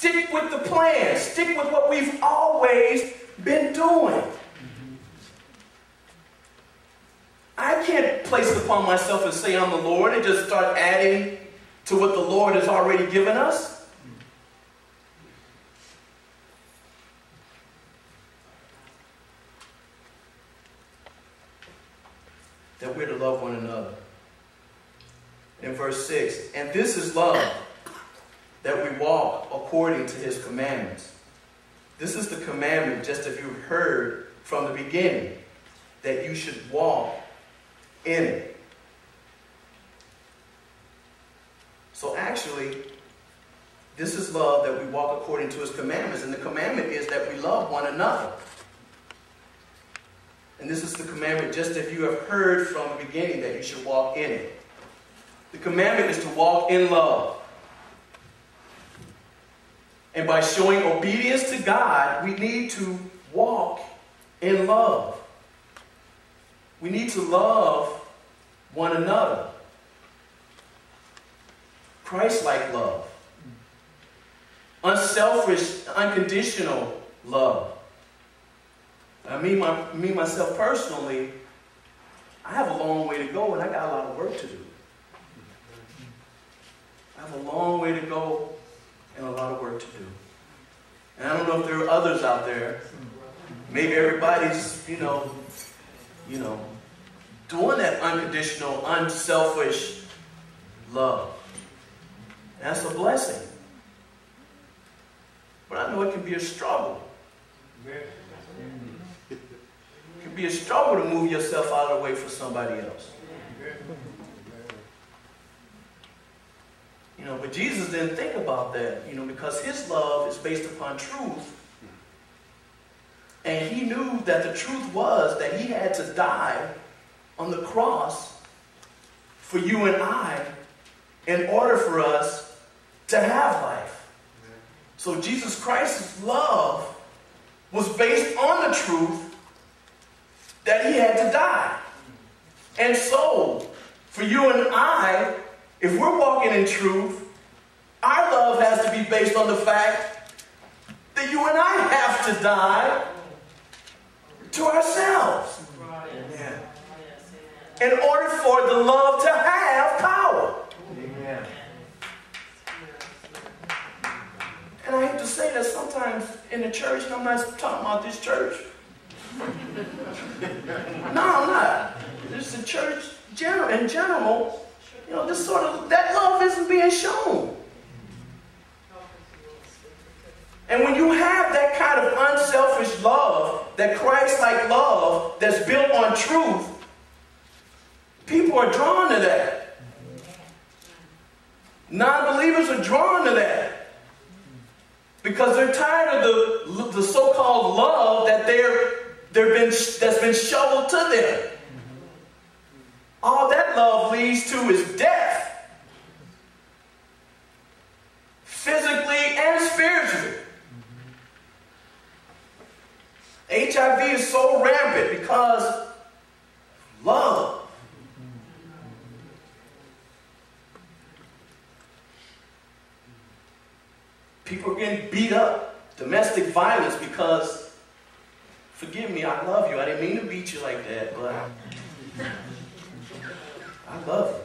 Stick with the plan. Stick with what we've always been doing. I can't place it upon myself and say I'm the Lord and just start adding to what the Lord has already given us. That we're to love one another. In verse 6, and this is love, that we walk according to his commandments. This is the commandment, just as you've heard from the beginning, that you should walk in it. So actually, this is love, that we walk according to his commandments. And the commandment is that we love one another. And this is the commandment, just as you have heard from the beginning, that you should walk in it. The commandment is to walk in love. And by showing obedience to God, we need to walk in love. We need to love one another. Christ-like love. Unselfish, unconditional love. Me, myself personally, I have a long way to go and I got a lot of work to do. I have a long way to go and a lot of work to do. And I don't know if there are others out there. Maybe everybody's, doing that unconditional, unselfish love. And that's a blessing. But I know it can be a struggle. It can be a struggle to move yourself out of the way for somebody else. But Jesus didn't think about that, because his love is based upon truth. And he knew that the truth was that he had to die on the cross for you and I in order for us to have life. So Jesus Christ's love was based on the truth that he had to die. And so, for you and I, if we're walking in truth, our love has to be based on the fact that you and I have to die to ourselves. Yeah. In order for the love to have power. Amen. And I hate to say that sometimes in the church, and I'm not talking about this church. No, I'm not. This is a church in general. This sort of, that love isn't being shown. And when you have that kind of unselfish love, that Christ-like love that's built on truth, people are drawn to that. Non-believers are drawn to that. Because they're tired of the so-called love that that's been shoveled to them. All that love leads to is death. Physically and spiritually. HIV is so rampant because of love. People are getting beat up. Domestic violence because, forgive me, I love you. I didn't mean to beat you like that, but I love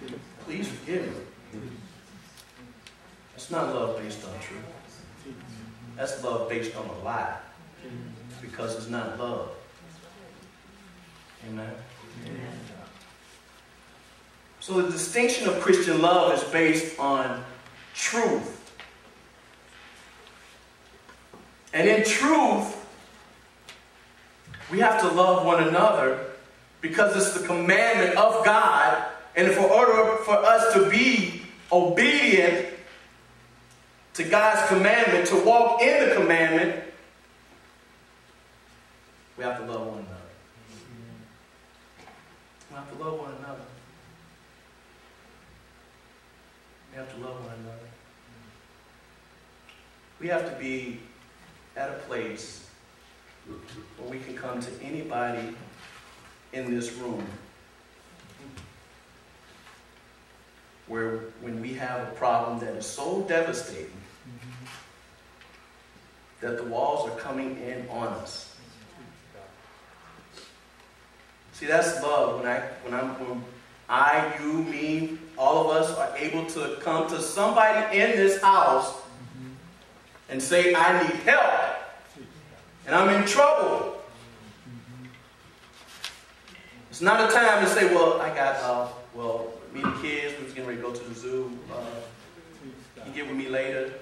you. Please forgive me. That's not love based on truth. That's love based on a lie. Because it's not love. Amen? Amen. So the distinction of Christian love is based on truth. And in truth, we have to love one another because it's the commandment of God. And in order for us to be obedient to God's commandment, to walk in the commandment, we have to love one another. We have to love one another. We have to love one another. We have to be at a place where we can come to anybody in this room where when we have a problem that is so devastating that the walls are coming in on us. See, that's love. When you, me, all of us are able to come to somebody in this house and say, I need help. And I'm in trouble. It's not a time to say, well, I got, me and the kids, we was getting ready to go to the zoo. You get with me later?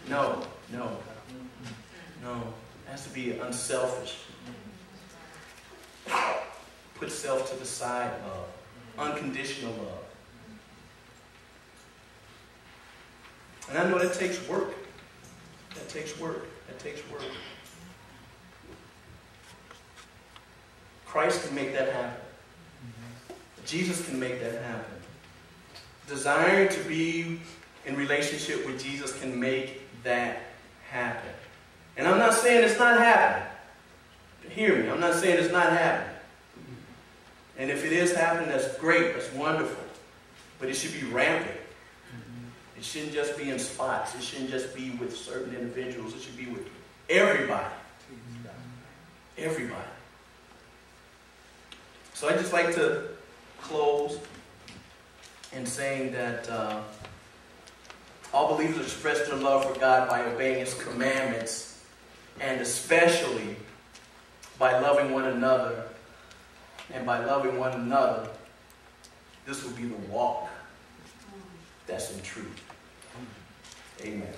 No. It has to be unselfish. Put self to the side love. Unconditional love. And I know that takes work. That takes work. Christ can make that happen. Jesus can make that happen. Desiring to be in relationship with Jesus can make that happen. And I'm not saying it's not happening. Hear me. I'm not saying it's not happening. And if it is happening, that's great. That's wonderful. But it should be rampant. It shouldn't just be in spots. It shouldn't just be with certain individuals. It should be with everybody. Everybody. So I just like to close in saying that all believers express their love for God by obeying His commandments, and especially by loving one another. And by loving one another, this will be the walk that's in truth. Amen.